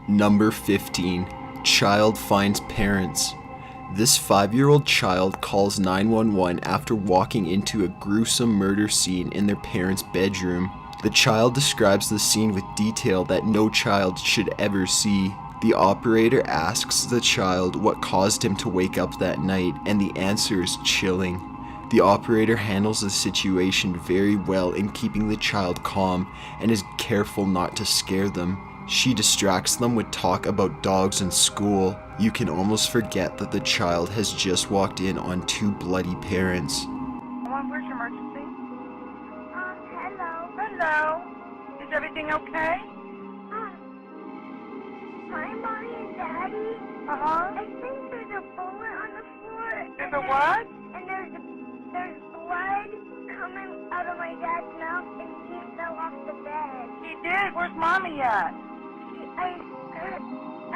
Number 15. Child finds parents. This 5-year-old child calls 911 after walking into a gruesome murder scene in their parents' bedroom. The child describes the scene with detail that no child should ever see. The operator asks the child what caused him to wake up that night, and the answer is chilling. The operator handles the situation very well in keeping the child calm and is careful not to scare them. She distracts them with talk about dogs in school. You can almost forget that the child has just walked in on 2 bloody parents. Where's your emergency? Hello. Hello. Is everything okay? My mommy and daddy. Uh-huh. I think there's a bullet on the floor. There's a what? And there's blood coming out of my dad's mouth, and he fell off the bed. He did. Where's Mommy at? I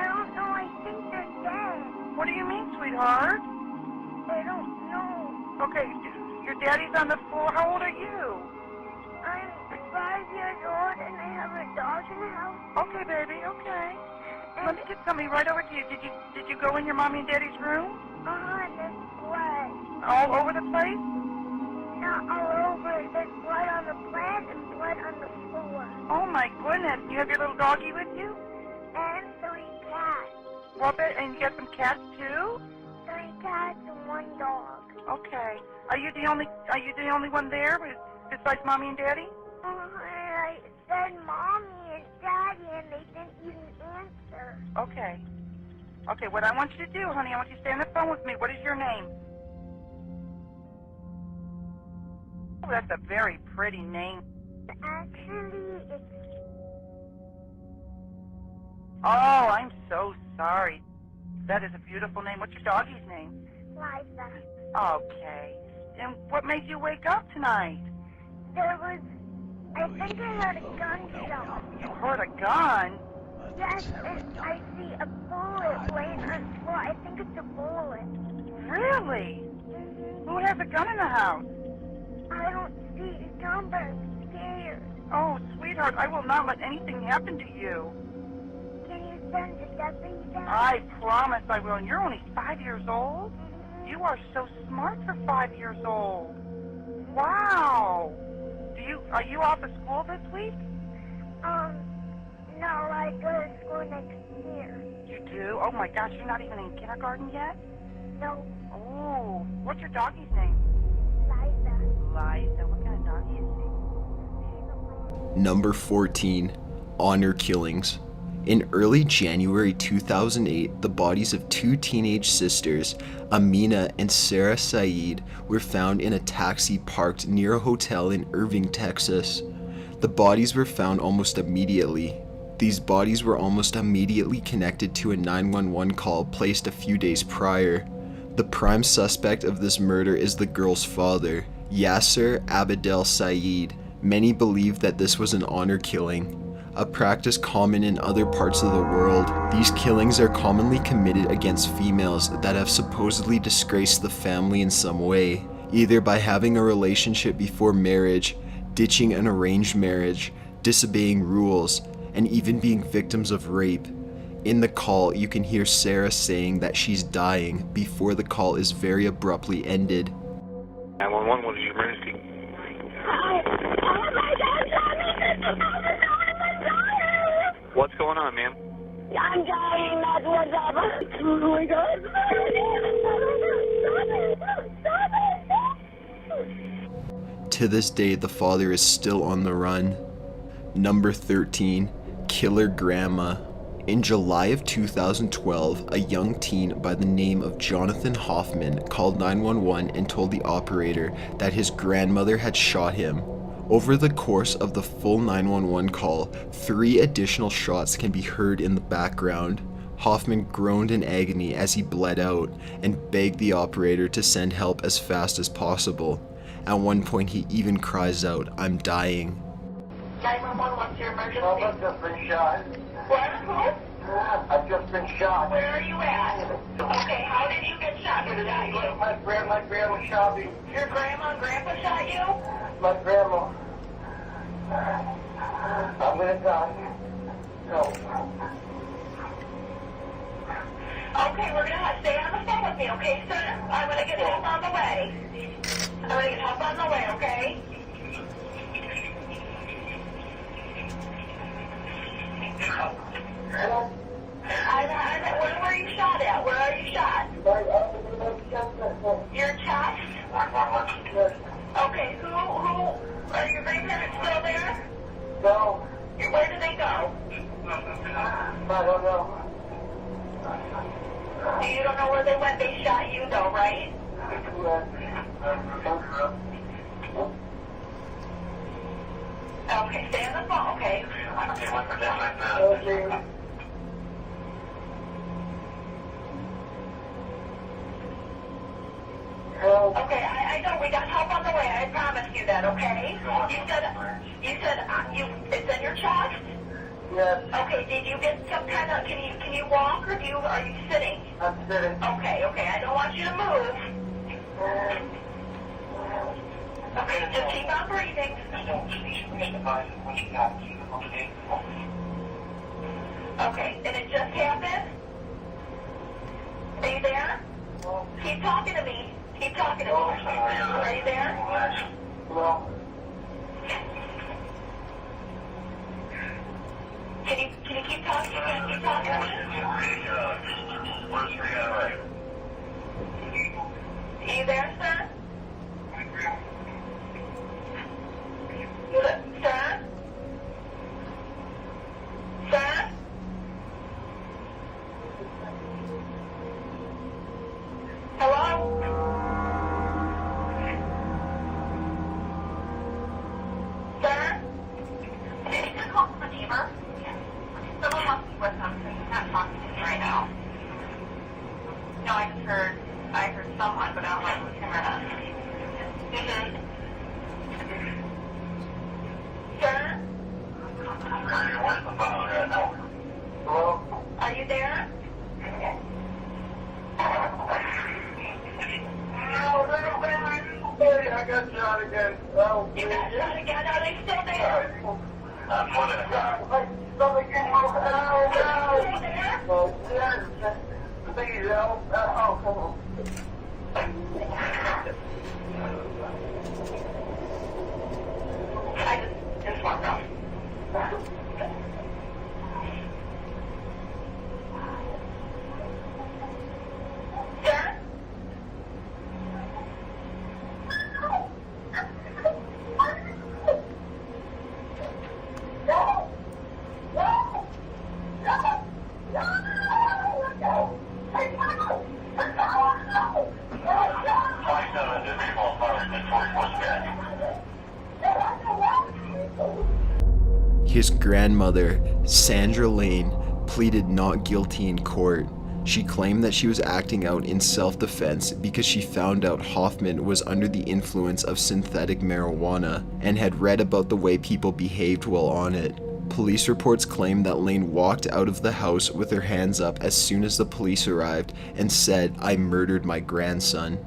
don't know. I think they're dead. What do you mean, sweetheart? I don't know. Okay, your daddy's on the floor. How old are you? I'm 5 years old, and I have a dog in the house. Okay, baby. Okay. Let me get somebody right over to you. Did you go in your mommy and daddy's room? There's blood. All over the place? Not all over. There's blood on the plant and blood on the floor. Oh my goodness. You have your little doggie with you? And 3 cats. Well, and you got some cats too? 3 cats and 1 dog. Okay. Are you the only one there besides Mommy and Daddy? I said Mommy and Daddy, and they didn't even answer. Okay. Okay, what I want you to do, honey, I want you to stay on the phone with me. What is your name? Oh, that's a very pretty name. Actually, it's... Oh, I'm so sorry. That is a beautiful name. What's your doggie's name? Liza. Okay. And what made you wake up tonight? I think I heard a gunshot. You heard a gun? Yes, and I see a bullet laying on the floor. I think it's a bullet. Really? Who has a gun in the house? I don't see a gun, but I'm scared. Oh, sweetheart, I will not let anything happen to you. Can you send the deputy down? I promise I will. And you're only 5 years old? You are so smart for 5 years old. Wow. Are you off of school this week? No, I go to school next year. You do? Oh my gosh, you're not even in kindergarten yet? No. Oh, what's your doggie's name? Liza. Liza, what kind of doggie is he? Number 14. Honor killings. In early January 2008, the bodies of 2 teenage sisters, Amina and Sarah Saeed, were found in a taxi parked near a hotel in Irving, Texas. The bodies were found almost immediately. These bodies were almost immediately connected to a 911 call placed a few days prior. The prime suspect of this murder is the girl's father, Yasser Abdel Saeed. Many believe that this was an honor killing, a practice common in other parts of the world. These killings are commonly committed against females that have supposedly disgraced the family in some way, either by having a relationship before marriage, ditching an arranged marriage, disobeying rules, and even being victims of rape. In the call, you can hear Sarah saying that she's dying before the call is very abruptly ended. 911, what is your emergency? What's going on, ma'am? I'm dying, that's what's up. Oh my God. To this day, the father is still on the run. Number 13. Killer Grandma. In July of 2012, a young teen by the name of Jonathan Hoffman called 911 and told the operator that his grandmother had shot him. Over the course of the full 911 call, 3 additional shots can be heard in the background. Hoffman groaned in agony as he bled out and begged the operator to send help as fast as possible. At one point, he even cries out, "I'm dying." 911, what's your emergency? I've just been shot. What? I've just been shot. Where are you at? Okay, how did you get shot? Who shot you? My grandma shot me. Your grandma and grandpa shot you? My grandma. I'm gonna die. No. Okay, we're gonna stay on the phone with me, okay, sir? I'm gonna get help on the way. I'm gonna get help on the way, okay? Where were you shot at? Where are you shot? Your chest? Okay, who, are your grandparents still there? No. Where did they go? I don't know. You don't know where they went, they shot you though, right? Okay, stay on the phone, okay? Okay, I know we got help on the way. I promise you that. Okay. You said it's in your chest. Yes. Okay. Did you get some kind of? Can you walk or are you sitting? I'm sitting. Okay. Okay. I don't want you to move. Okay. Just keep on breathing. Okay. And it just happened. Are you there? Keep talking to me. Keep talking to me. Are you there? No. Can you keep talking? Keep talking to me? Are you there, sir? Sir? Sir? Hello? Sir? Did you just call from a neighbor? Someone must be with him because he's not talking to me right now. No, I heard someone, but I don't know if it was him or not. Sir? Hello? Are you there? I got shot again. Oh, You got shot again? Are they still there? Something came over. Still there? Oh, yes. Please help. Oh, come on. I just walked off. Sir? His grandmother, Sandra Lane, pleaded not guilty in court. She claimed that she was acting out in self-defense because she found out Hoffman was under the influence of synthetic marijuana and had read about the way people behaved while on it. Police reports claim that Lane walked out of the house with her hands up as soon as the police arrived and said, "I murdered my grandson."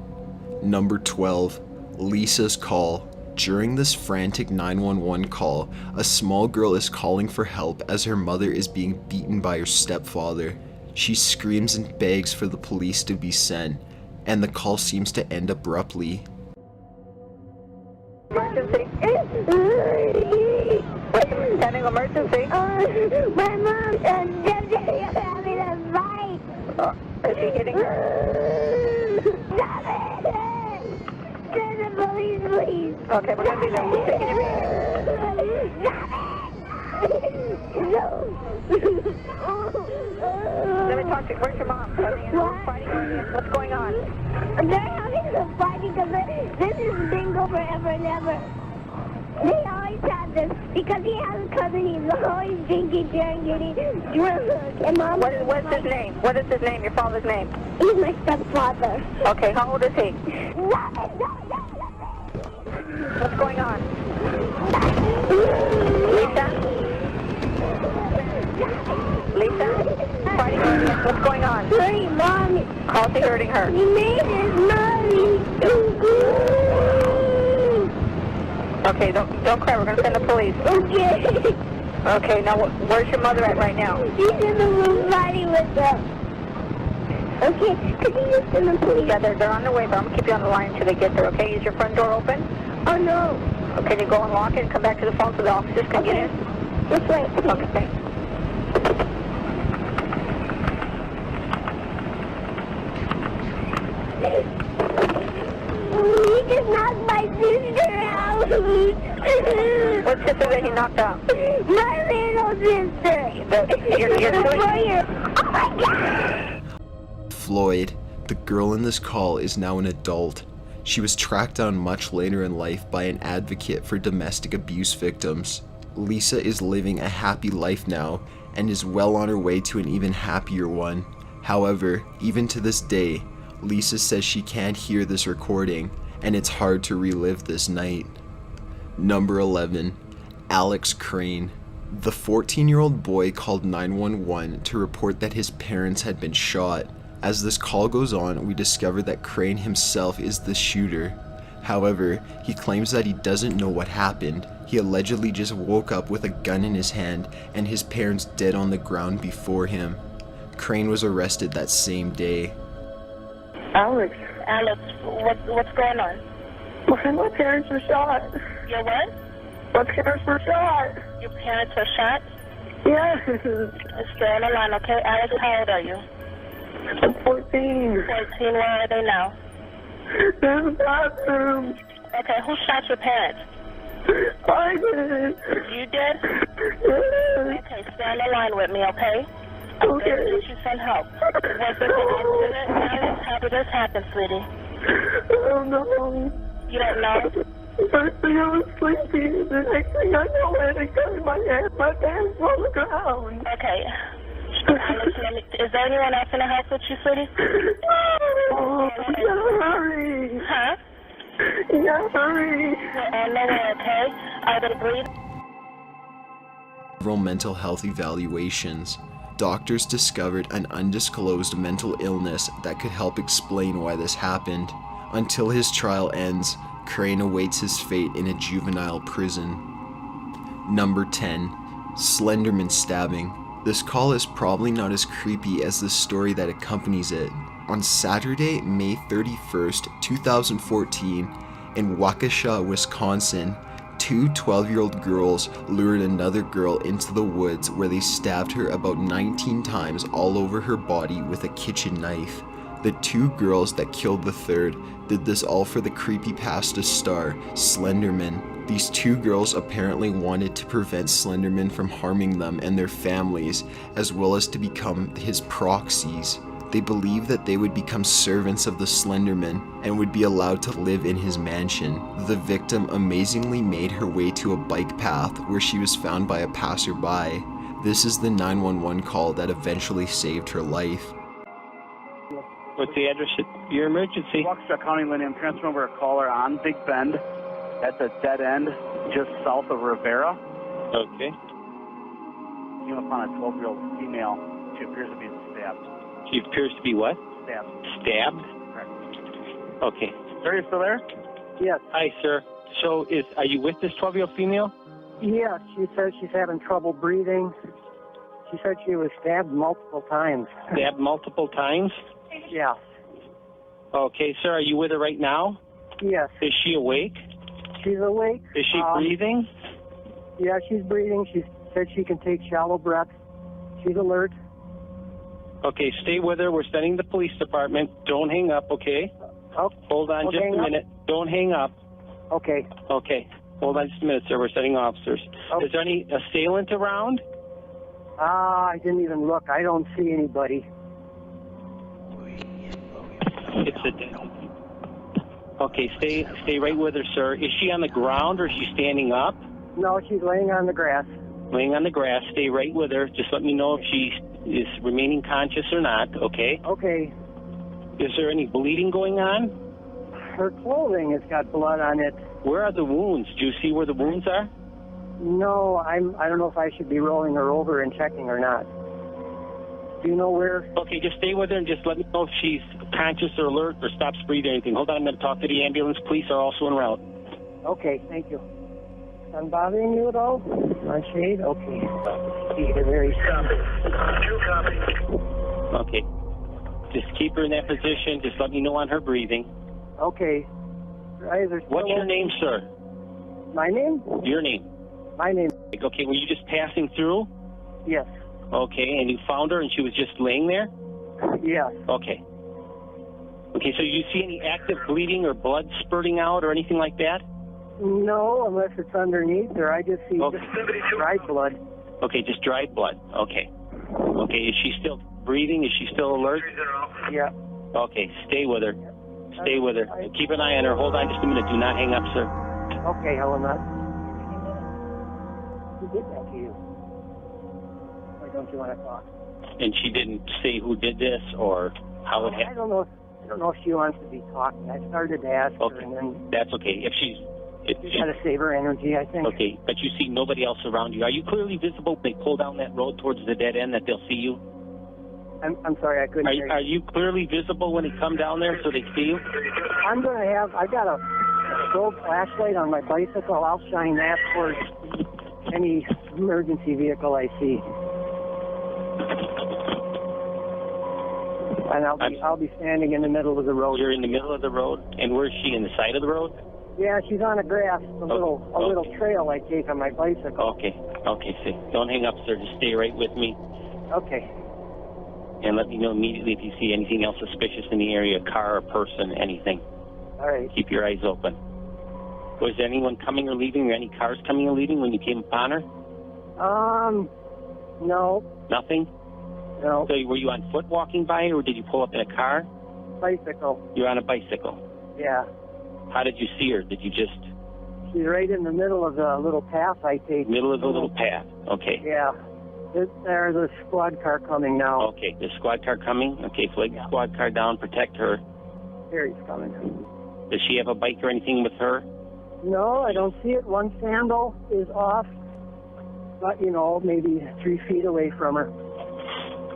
Number 12, Lisa's call. During this frantic 911 call, a small girl is calling for help as her mother is being beaten by her stepfather. She screams and begs for the police to be sent, and the call seems to end abruptly. Emergency. Standing emergency. My mom and Debbie are having a fight. Is he hitting her? Stop it! Send the police, please. Okay, we're gonna be there. We're taking your Let me talk to you. Where's your mom? What? What's going on? They're having a fight because this is bingo forever and ever. They always have this because he has a cousin. He's always drinking beer and getting drunk. And Mom. What's his name? What is his name? Your father's name? He's my stepfather. Okay, how old is he? No. What's going on? Lisa? Fighting her? What's going on? Hurry, Mommy. How's he hurting her? He made his mommy. Okay, don't cry. We're gonna send the police. Okay. Okay, now where's your mother at right now? She's in the room fighting with them. Okay, could you just send them, please? Yeah, they're on their way, but I'm going to keep you on the line until they get there, okay? Is your front door open? Oh, no. Okay, you go and lock it and come back to the phone so the officers can get in? This way, please. Okay, thanks. He just knocked my sister out. What sister that he knocked out? My little sister. You're Oh, my God. Floyd, the girl in this call, is now an adult. She was tracked down much later in life by an advocate for domestic abuse victims. Lisa is living a happy life now and is well on her way to an even happier one. However, even to this day, Lisa says she can't hear this recording and it's hard to relive this night. Number 11, Alex Crain. The 14-year-old boy called 911 to report that his parents had been shot. As this call goes on, we discover that Crain himself is the shooter. However, he claims that he doesn't know what happened. He allegedly just woke up with a gun in his hand and his parents dead on the ground before him. Crain was arrested that same day. Alex, what's going on? My parents were shot. Your what? My parents were shot. Your parents were shot? Yes. Stay on the line, okay? Alex, how old are you? I'm 14. 14, where are they now? There's a bathroom. Okay, who shot your parents? I did. You did? Yes. Okay, stay on the line with me, okay? Okay. Get you some help. Was this an incident, Alex? How did this happen, sweetie? I don't know. You don't know? First thing I was sleeping, the next thing I know, I had a gun in my hand. My parents were on the ground. Okay. Alex, is there anyone else in the house with you, sweetie? Oh, you gotta hurry. Huh? You gotta hurry. We're on the way, okay? Are they breathing? Several mental health evaluations. Doctors discovered an undisclosed mental illness that could help explain why this happened. Until his trial ends, Crain awaits his fate in a juvenile prison. Number 10, Slender Man Stabbing. This call is probably not as creepy as the story that accompanies it. On Saturday, May 31st, 2014, in Waukesha, Wisconsin, two 12-year-old girls lured another girl into the woods where they stabbed her about 19 times all over her body with a kitchen knife. The two girls that killed the third did this all for the creepypasta star, Slender Man. These two girls apparently wanted to prevent Slender Man from harming them and their families, as well as to become his proxies. They believed that they would become servants of the Slender Man and would be allowed to live in his mansion. The victim amazingly made her way to a bike path where she was found by a passerby. This is the 911 call that eventually saved her life. What's the address of your emergency? Waukesha County, Lenny. I'm transferring over a caller on Big Bend. That's a dead end just south of Rivera. Okay. Came upon a 12-year-old female. She appears to be stabbed. She appears to be what? Stabbed. Stabbed? Correct. Okay. Sir, you still there? Yes. Hi, sir. So, are you with this 12-year-old female? Yes, she says she's having trouble breathing. She said she was stabbed multiple times. Stabbed multiple times? Yeah. Okay, sir. Are you with her right now? Yes. Is she awake? She's awake. Is she breathing? Yeah, she's breathing. She said she can take shallow breaths. She's alert. Okay, stay with her. We're sending the police department. Don't hang up, okay? Oh, Hold on just a minute. Don't hang up. Okay. Okay. Hold on just a minute, sir. We're sending officers. Oh. Is there any assailant around? I didn't even look. I don't see anybody. It's a... Okay, stay right with her, sir. Is she on the ground or is she standing up? No, she's laying on the grass. Laying on the grass. Stay right with her. Just let me know if she is remaining conscious or not, okay? Okay. Is there any bleeding going on? Her clothing has got blood on it. Where are the wounds? Do you see where the wounds are? No, I don't know if I should be rolling her over and checking or not. Do you know where? Okay, just stay with her and just let me know if she's conscious or alert or stops breathing or anything. Hold on, I'm going to talk to the ambulance. Police are also en route. Okay, thank you. I'm bothering you at all? My shade? Okay. You're very Copy. 2 copy. Okay. Just keep her in that position. Just let me know on her breathing. Okay. What's your name, sir? My name? Your name. My name. Okay, were you just passing through? Yes. Okay, and you found her and she was just laying there? Yes. Okay. Okay, so you see any active bleeding or blood spurting out or anything like that? No, unless it's underneath her. I just see just dried blood. Okay, just dried blood. Okay. Okay, is she still breathing? Is she still alert? Yeah. Okay, stay with her. Stay with her. Keep an eye on her. Hold on just a minute. Do not hang up, sir. Okay, Helen. Who did that to you? Why don't you want to talk? And she didn't say who did this or how it happened? I don't know if she wants to be talking. I started to ask her, and then that's okay. If she's got to save her energy, I think. Okay, but you see nobody else around you. Are you clearly visible when they pull down that road towards the dead end that they'll see you? I'm sorry, I couldn't hear you. Are you clearly visible when they come down there so they see you? I got a strobe flashlight on my bicycle. I'll shine that towards any emergency vehicle I see. And I'll be standing in the middle of the road. You're in the middle of the road? And where's she, in the side of the road? Yeah, she's on the grass, a little trail I take on my bicycle. Okay, see. Don't hang up, sir. Just stay right with me. Okay. And let me know immediately if you see anything else suspicious in the area, car or person, anything. All right. Keep your eyes open. Was there anyone coming or leaving, or any cars coming or leaving when you came upon her? No. Nothing? No. So were you on foot walking by, or did you pull up in a car? Bicycle. You're on a bicycle? Yeah. How did you see her? Did you just... She's right in the middle of the little path I take. Middle of the little path. Okay. Yeah. There's a squad car coming now. Okay, the squad car coming? Okay, flag the squad car down, protect her. Here he's coming. Does she have a bike or anything with her? No, I don't see it. One sandal is off, but, maybe 3 feet away from her.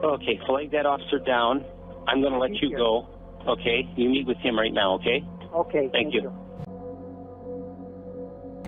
Okay, flag that officer down. I'm going to let you go. Okay, you meet with him right now, okay? Okay, thank you.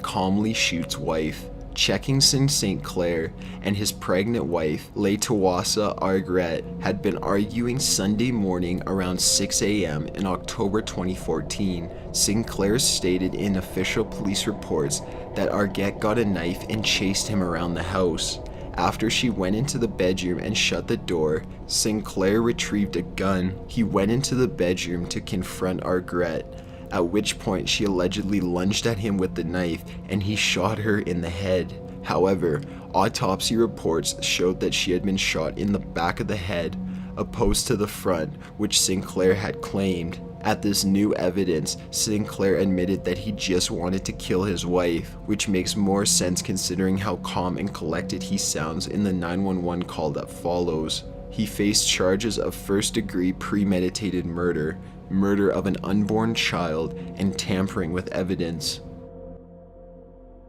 Calmly shoots wife. Checkingson St. Clair and his pregnant wife, Letawasa Argret, had been arguing Sunday morning around 6 a.m. in October 2014. Sinclair stated in official police reports that Argret got a knife and chased him around the house. After she went into the bedroom and shut the door, Sinclair retrieved a gun. He went into the bedroom to confront Argret, at which point she allegedly lunged at him with the knife and he shot her in the head. However, autopsy reports showed that she had been shot in the back of the head, opposed to the front, which Sinclair had claimed. At this new evidence, Sinclair admitted that he just wanted to kill his wife, which makes more sense considering how calm and collected he sounds in the 911 call that follows. He faced charges of first-degree premeditated murder, murder of an unborn child, and tampering with evidence.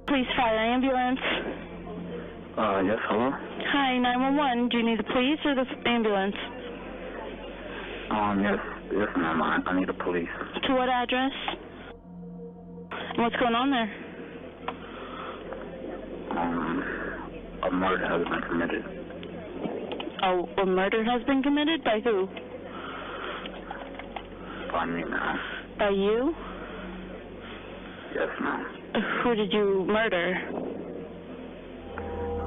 Police fire ambulance. Yes, hello? Hi, 911. Do you need the police or the ambulance? Yes, ma'am. I need the police. To what address? What's going on there? A murder has been committed. Oh, a murder has been committed? By who? By me, ma'am. By you? Yes, ma'am. Who did you murder?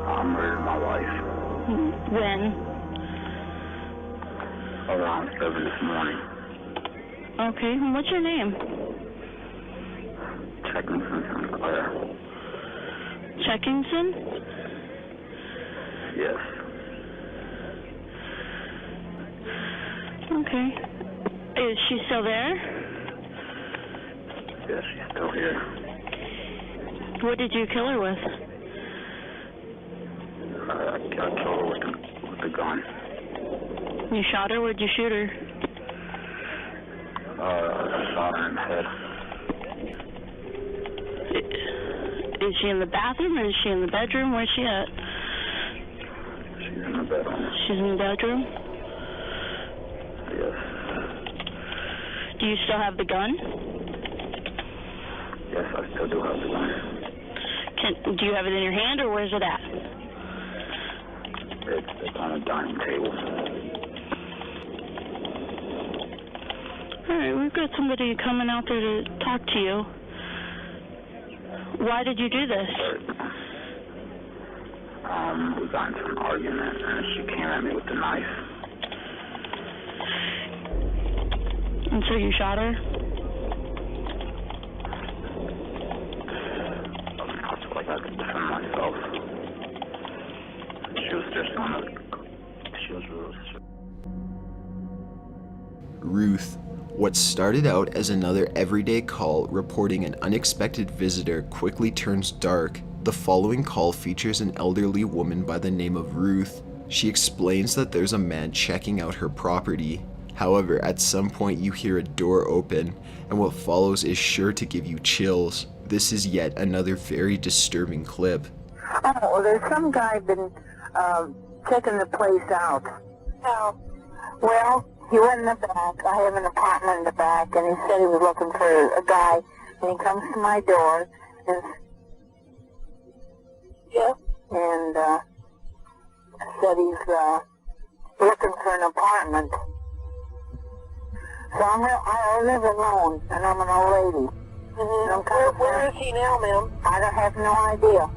I murdered my wife. When? Around 7 this morning. Okay, what's your name? Checkingson St. Clair. Checkingson? Yes. Okay. Is she still there? Yes, she's still here. What did you kill her with? I killed her with the gun. You shot her? Where'd you shoot her? I shot her in the head. Is she in the bathroom or is she in the bedroom? Where's she at? She's in the bedroom. She's in the bedroom? Yes. Do you still have the gun? Yes, I still do have the gun. Do you have it in your hand or where's it at? It's on a dining table. I've got somebody coming out there to talk to you. Why did you do this? We got into an argument and she came at me with a knife. And so you shot her? I feel like I could defend myself. She was just she was Ruth. Ruth. What started out as another everyday call reporting an unexpected visitor quickly turns dark. The following call features an elderly woman by the name of Ruth. She explains that there's a man checking out her property. However, at some point you hear a door open, and what follows is sure to give you chills. This is yet another very disturbing clip. Oh, well, there's some guy been checking the place out. Oh, well, he went in the back. I have an apartment in the back, and he said he was looking for a guy, and he comes to my door, and said he's looking for an apartment. So I live alone, and I'm an old lady. Mm-hmm. Where is he now, ma'am? I don't have no idea.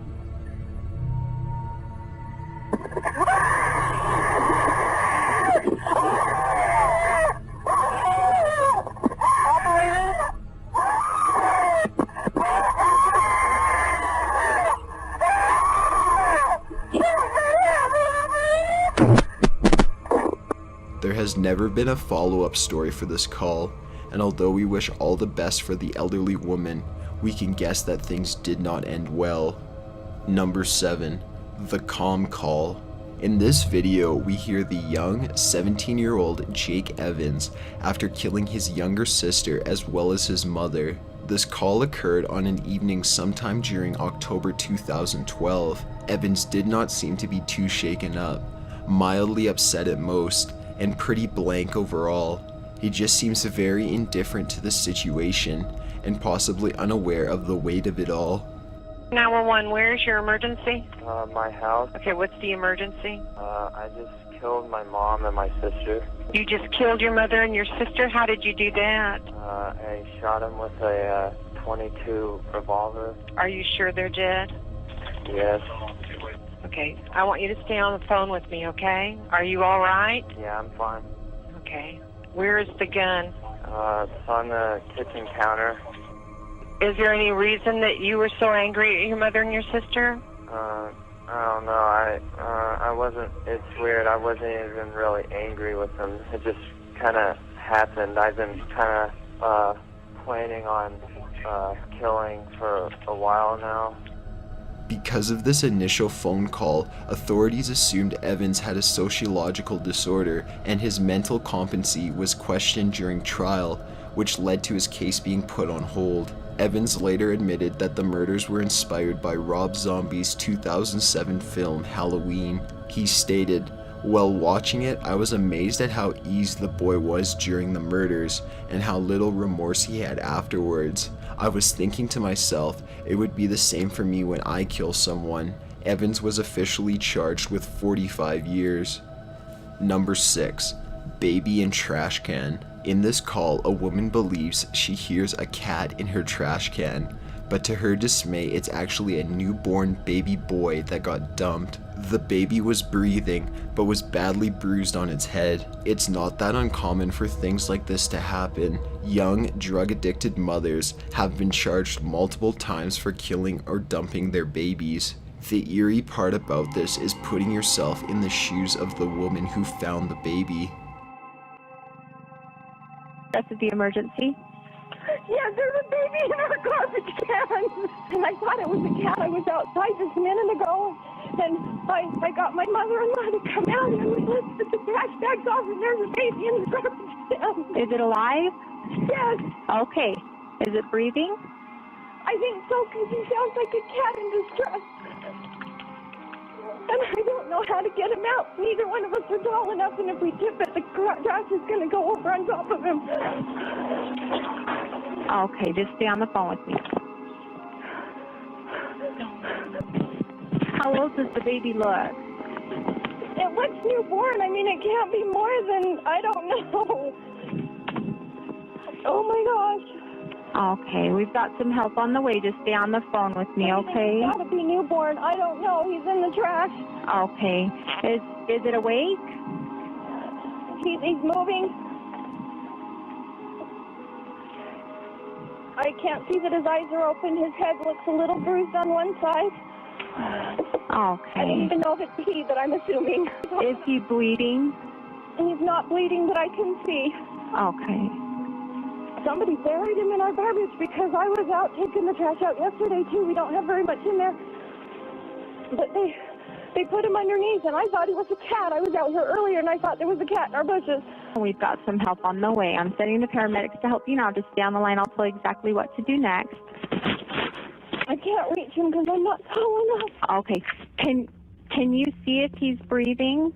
There has never been a follow-up story for this call, and although we wish all the best for the elderly woman, we can guess that things did not end well. Number 7. The Calm Call. In this video, we hear the young 17-year-old Jake Evans after killing his younger sister as well as his mother. This call occurred on an evening sometime during October 2012. Evans did not seem to be too shaken up, mildly upset at most, and pretty blank overall. He just seems very indifferent to the situation and possibly unaware of the weight of it all. 911, where's your emergency? My house. Okay, what's the emergency? I just killed my mom and my sister. You just killed your mother and your sister? How did you do that? I shot him with a .22 revolver. Are you sure they're dead? Yes. Okay, I want you to stay on the phone with me, okay? Are you all right? Yeah, I'm fine. Okay. Where is the gun? It's on the kitchen counter. Is there any reason that you were so angry at your mother and your sister? I don't know. I wasn't, it's weird. I wasn't even really angry with them. It just kind of happened. I've been kind of planning on killing for a while now. Because of this initial phone call, authorities assumed Evans had a sociological disorder and his mental competency was questioned during trial, which led to his case being put on hold. Evans later admitted that the murders were inspired by Rob Zombie's 2007 film Halloween. He stated, "While watching it, I was amazed at how easy the boy was during the murders and how little remorse he had afterwards. I was thinking to myself, it would be the same for me when I kill someone." Evans was officially charged with 45 years. Number 6. Baby and trash can. In this call, a woman believes she hears a cat in her trash can, but to her dismay, it's actually a newborn baby boy that got dumped. The baby was breathing, but was badly bruised on its head. It's not that uncommon for things like this to happen. Young, drug-addicted mothers have been charged multiple times for killing or dumping their babies. The eerie part about this is putting yourself in the shoes of the woman who found the baby. That's the emergency. Yeah, there's a baby in our garbage can. And I thought it was a cat. I was outside just a minute ago. And I got my mother-in-law to come out and we lifted the trash bags off and there's a baby in the garbage can. Is it alive? Yes. Okay. Is it breathing? I think so because he sounds like a cat in distress. And I don't know how to get him out. Neither one of us are tall enough, and if we tip it, the trash is going to go over on top of him. Okay, just stay on the phone with me. How old does the baby look? It looks newborn. I mean, it can't be more than, I don't know. Oh my gosh. Okay, we've got some help on the way. Just stay on the phone with me, okay? He's gotta be newborn. I don't know. He's in the trash. Okay. Is it awake? He's moving. I can't see that his eyes are open. His head looks a little bruised on one side. Okay. I don't even know if it's he, but I'm assuming. Is he bleeding? He's not bleeding, but I can see. Okay. Somebody buried him in our garbage because I was out taking the trash out yesterday, too. We don't have very much in there. But they put him underneath, and I thought he was a cat. I was out here earlier, and I thought there was a cat in our bushes. We've got some help on the way. I'm sending the paramedics to help you now. Just stay on the line. I'll tell you exactly what to do next. I can't reach him because I'm not tall enough. Okay. Can you see if he's breathing?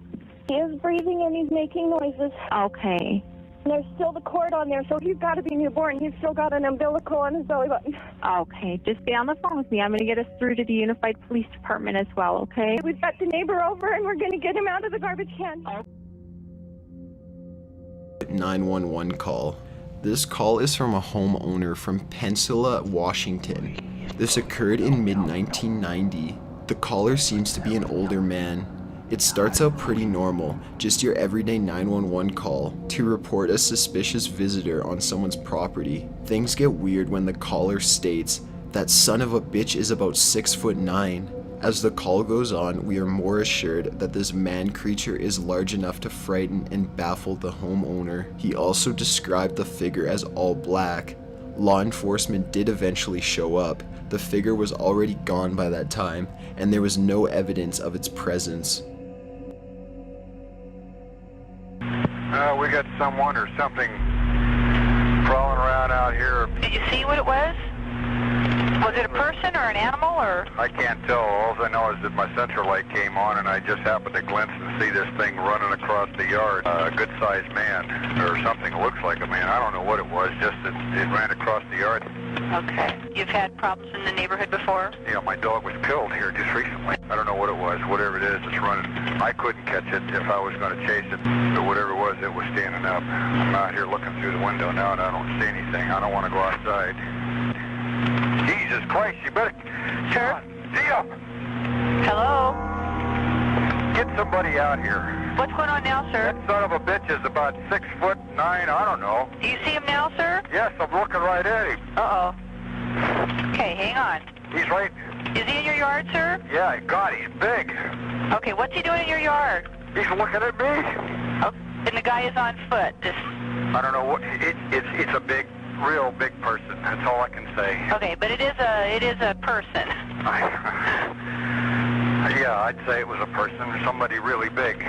He is breathing, and he's making noises. Okay. There's still the cord on there, so he's got to be newborn. He's still got an umbilical on his belly button. Okay, just stay on the phone with me. I'm going to get us through to the Unified Police Department as well, okay? We've got the neighbor over, and we're going to get him out of the garbage can. 911 call. This call is from a homeowner from Peninsula, Washington. This occurred in mid-1990. The caller seems to be an older man. It starts out pretty normal, just your everyday 911 call to report a suspicious visitor on someone's property. Things get weird when the caller states, "That son of a bitch is about 6'9". As the call goes on, we are more assured that this man creature is large enough to frighten and baffle the homeowner. He also described the figure as all black. Law enforcement did eventually show up. The figure was already gone by that time, and there was no evidence of its presence. We got someone or something crawling around out here. Did you see what it was? Was it a person or an animal or? I can't tell. All I know is that my central light came on and I just happened to glimpse and see this thing running across the yard. A good-sized man or something that looks like a man. I don't know what it was, just that it ran across the yard. Okay. You've had problems in the neighborhood before? Yeah, my dog was killed here just recently. I don't know what it was. Whatever it is, it's running. I couldn't catch it if I was going to chase it. But whatever it was standing up. I'm out here looking through the window now and I don't see anything. I don't want to go outside. Jesus Christ, you better... Sure. Dia! Hello? Get somebody out here. What's going on now, sir? That son of a bitch is about 6'9", I don't know. Do you see him now, sir? Yes, I'm looking right at him. Uh-oh. Okay, hang on. He's right... Is he in your yard, sir? Yeah, God, he's big. Okay, what's he doing in your yard? He's looking at me. Oh, and the guy is on foot. I don't know what... It's a big... real big person. That's all I can say. Okay, but it is a person. Yeah, I'd say it was a person or somebody really big.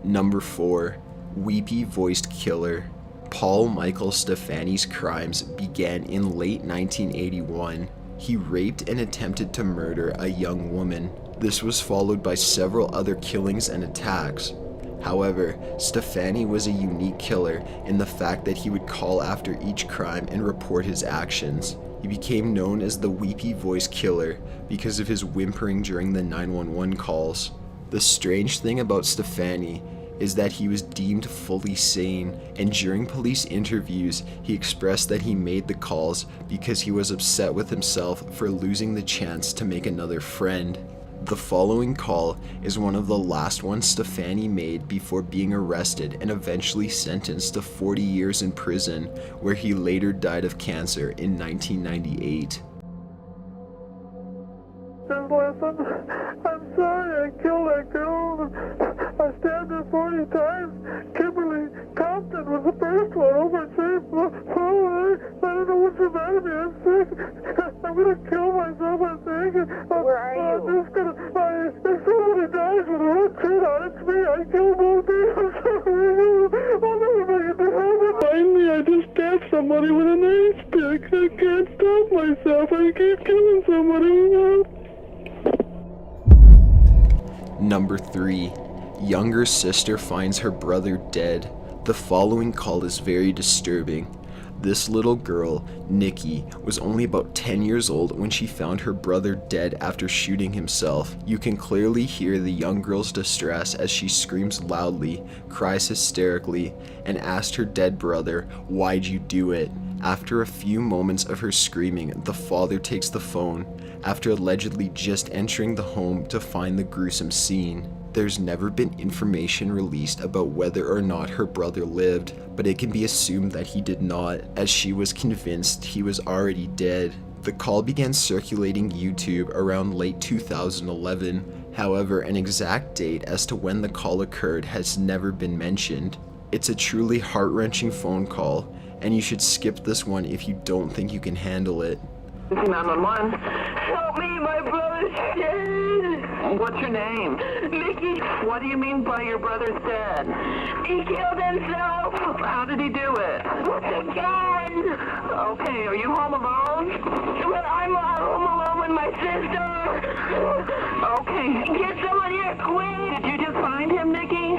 Number 4. Weepy voiced killer. Paul Michael Stefani's crimes began in late 1981. He raped and attempted to murder a young woman. This was followed by several other killings and attacks. However, Stefani was a unique killer in the fact that he would call after each crime and report his actions. He became known as the Weepy Voice Killer because of his whimpering during the 911 calls. The strange thing about Stefani is that he was deemed fully sane, and during police interviews, he expressed that he made the calls because he was upset with himself for losing the chance to make another friend. The following call is one of the last ones Stefani made before being arrested and eventually sentenced to 40 years in prison, where he later died of cancer in 1998. Listen, I'm sorry I killed that girl. I stabbed her 40 times. Kimberly Compton was the first one over at Safe. I don't know what's the matter with me. I'm sick. I'm going to kill myself, I think. Where are you? I'm just going to... If somebody dies with a red kid on, it's me. I killed both of you. I'm sorry. I'll never make it to heaven. Finally, I just stabbed somebody with a knife stick. I can't stop myself. I keep killing somebody. Number 3. Younger sister finds her brother dead. The following call is very disturbing. This little girl, Nikki, was only about 10 years old when she found her brother dead after shooting himself. You can clearly hear the young girl's distress as she screams loudly, cries hysterically, and asked her dead brother, "Why'd you do it?" After a few moments of her screaming, the father takes the phone, after allegedly just entering the home to find the gruesome scene. There's never been information released about whether or not her brother lived, but it can be assumed that he did not, as she was convinced he was already dead. The call began circulating YouTube around late 2011. However, an exact date as to when the call occurred has never been mentioned. It's a truly heart-wrenching phone call, and you should skip this one if you don't think you can handle it. 911. Help me, my brother's dead. What's your name? Mickey. What do you mean by your brother's dead? He killed himself. How did he do it? With a gun. Okay, are you home alone? Well, I'm home alone with my sister. Okay. Get someone here quick. Did you just find him, Nikki?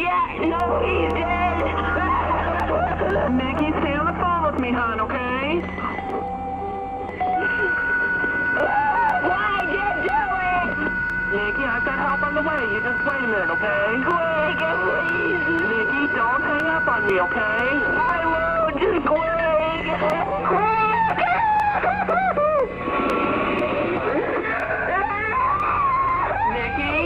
Yeah, no, he's dead. Nikki, stay on the phone with me, hon, okay? Why'd you do it? Nikki, I've got help on the way. You just wait a minute, okay? Quick, please. Nikki, don't hang up on me, okay? I won't. Just quick. Nikki?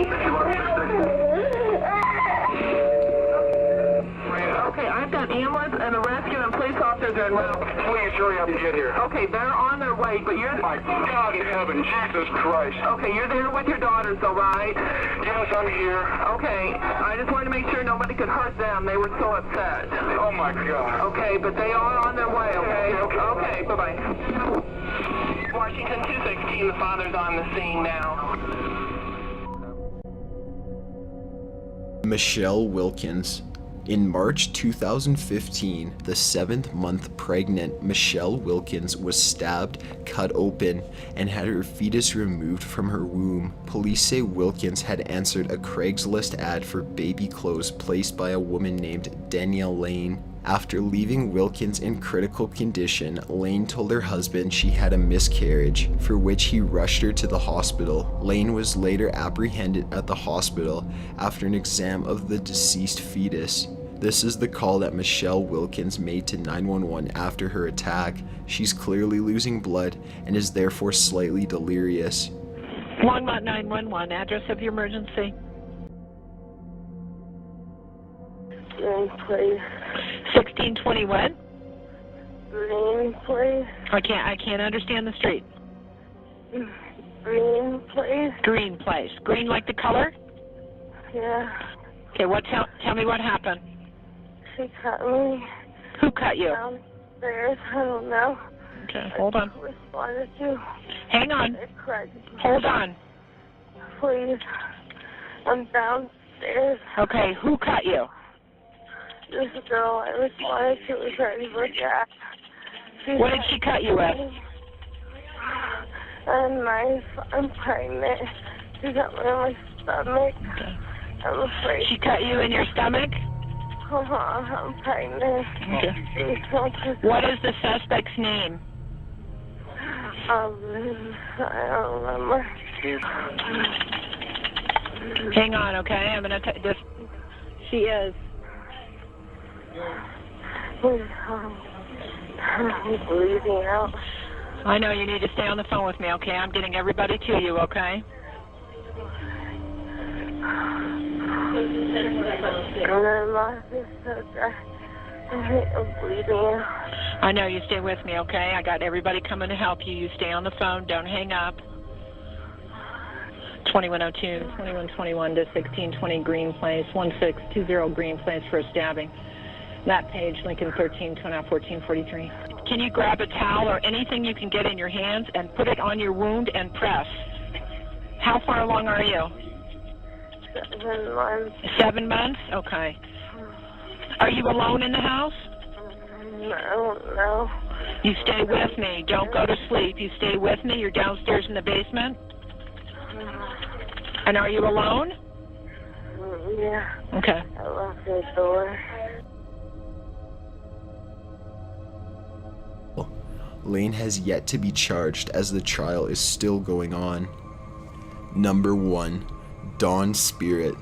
Okay, I've got ambulance and a rescue and police officers are en route. Please hurry up and get here. Okay, they're on their way, but you're... My God in heaven, Jesus Christ. Okay, you're there with your daughters, though, right? Yes, I'm here. Okay, I just wanted to make sure nobody could hurt them. They were so upset. Oh, my God. Okay, but they are on their way, okay? Okay, bye-bye. Washington 216, the father's on the scene now. Michelle Wilkins. In March 2015, the 7th-month pregnant Michelle Wilkins was stabbed, cut open, and had her fetus removed from her womb. Police say Wilkins had answered a Craigslist ad for baby clothes placed by a woman named Danielle Lane. After leaving Wilkins in critical condition, Lane told her husband she had a miscarriage, for which he rushed her to the hospital. Lane was later apprehended at the hospital after an exam of the deceased fetus. This is the call that Michelle Wilkins made to 911 after her attack. She's clearly losing blood and is therefore slightly delirious. Longmont 911, address of your emergency. Green, please. 1621. Green, please. I can't understand the street. Green, please. Green place. Green like the color? Yeah. Okay, tell me what happened. She cut me. Who cut you? Downstairs, I don't know. Okay, hold on. Responded to. Hang on. Hold on. Please. I'm downstairs. Okay, who cut you? This girl I responded to was ready for Jack. What did she cut you with? A knife. I'm pregnant. She got me in my stomach. Okay. I'm afraid. She cut you in your stomach? I'm pregnant. Okay. What is the suspect's name? I don't remember. Hang on, okay? I'm gonna just. She is. I'm bleeding out. I know you need to stay on the phone with me, okay? I'm getting everybody to you, okay? I'm bleeding out. I know, you stay with me, okay? I got everybody coming to help you. You stay on the phone, don't hang up. 2102, 2121 to 1620 Green Place, 1620 Green Place for a stabbing. That page, Lincoln 13, 1443. Can you grab a towel or anything you can get in your hands and put it on your wound and press? How far along are you? 7 months. 7 months? Okay. Are you alone in the house? I don't know. You stay with me. Don't go to sleep. You stay with me. You're downstairs in the basement? And are you alone? Yeah. Okay. I locked the door. Lane has yet to be charged as the trial is still going on. Number 1. Dawn Spirit.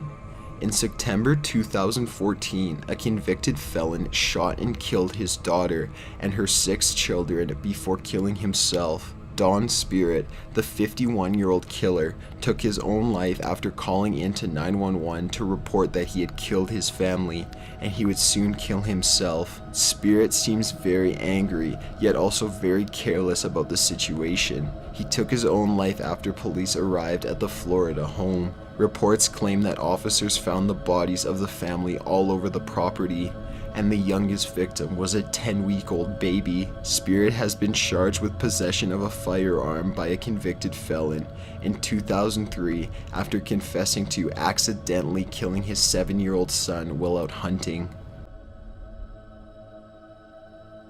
In September 2014, a convicted felon shot and killed his daughter and her 6 children before killing himself. Dawn Spirit, the 51-year-old killer, took his own life after calling into 911 to report that he had killed his family, and he would soon kill himself. Spirit seems very angry, yet also very careless about the situation. He took his own life after police arrived at the Florida home. Reports claim that officers found the bodies of the family all over the property, and the youngest victim was a 10-week-old baby. Spirit has been charged with possession of a firearm by a convicted felon in 2003 after confessing to accidentally killing his 7-year-old son while out hunting.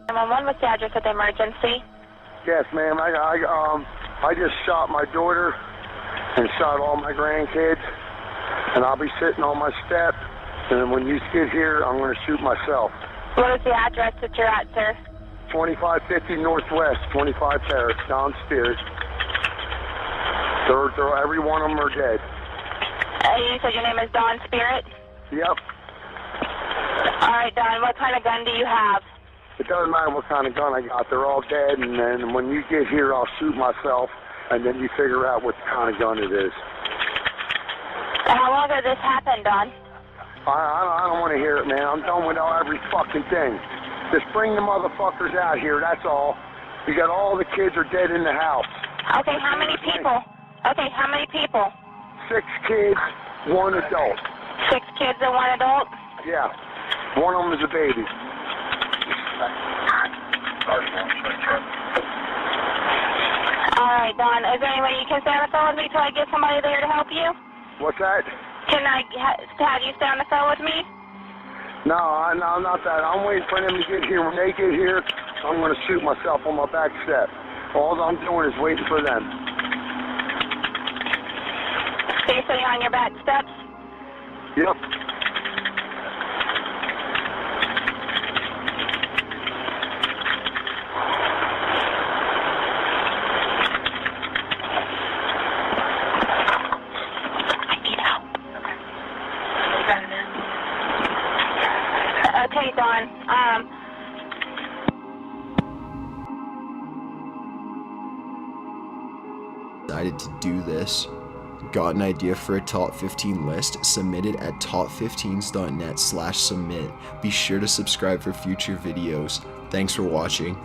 911, what's the address of the emergency? Yes, ma'am. I just shot my daughter and shot all my grandkids, and I'll be sitting on my step, and when you get here, I'm going to shoot myself. What is the address that you're at, sir? 2550 Northwest, 25 Terrace, Don Spirit. Every one of them are dead. You said your name is Don Spirit? Yep. All right, Don, what kind of gun do you have? It doesn't matter what kind of gun I got. They're all dead, and then when you get here, I'll shoot myself, and then you figure out what kind of gun it is. How long ago this happened, Don? I don't want to hear it, man. I'm done with every fucking thing. Just bring the motherfuckers out here, that's all. You got all the kids are dead in the house. Okay, how many people? Okay, how many people? 6 kids, 1 adult. 6 kids and 1 adult? Yeah. One of them is a baby. All right, Don. Is there any way you can stay on the phone with me till I get somebody there to help you? What's that? Can I have you stay on the phone with me? No, not that. I'm waiting for them to get here. When they get here, I'm going to shoot myself on my back step. All I'm doing is waiting for them. So you're sitting on your back steps? Yep. Okay, Don. Decided to do this. Got an idea for a top 15 list? Submit it at top15s.net/submit. Be sure to subscribe for future videos. Thanks for watching.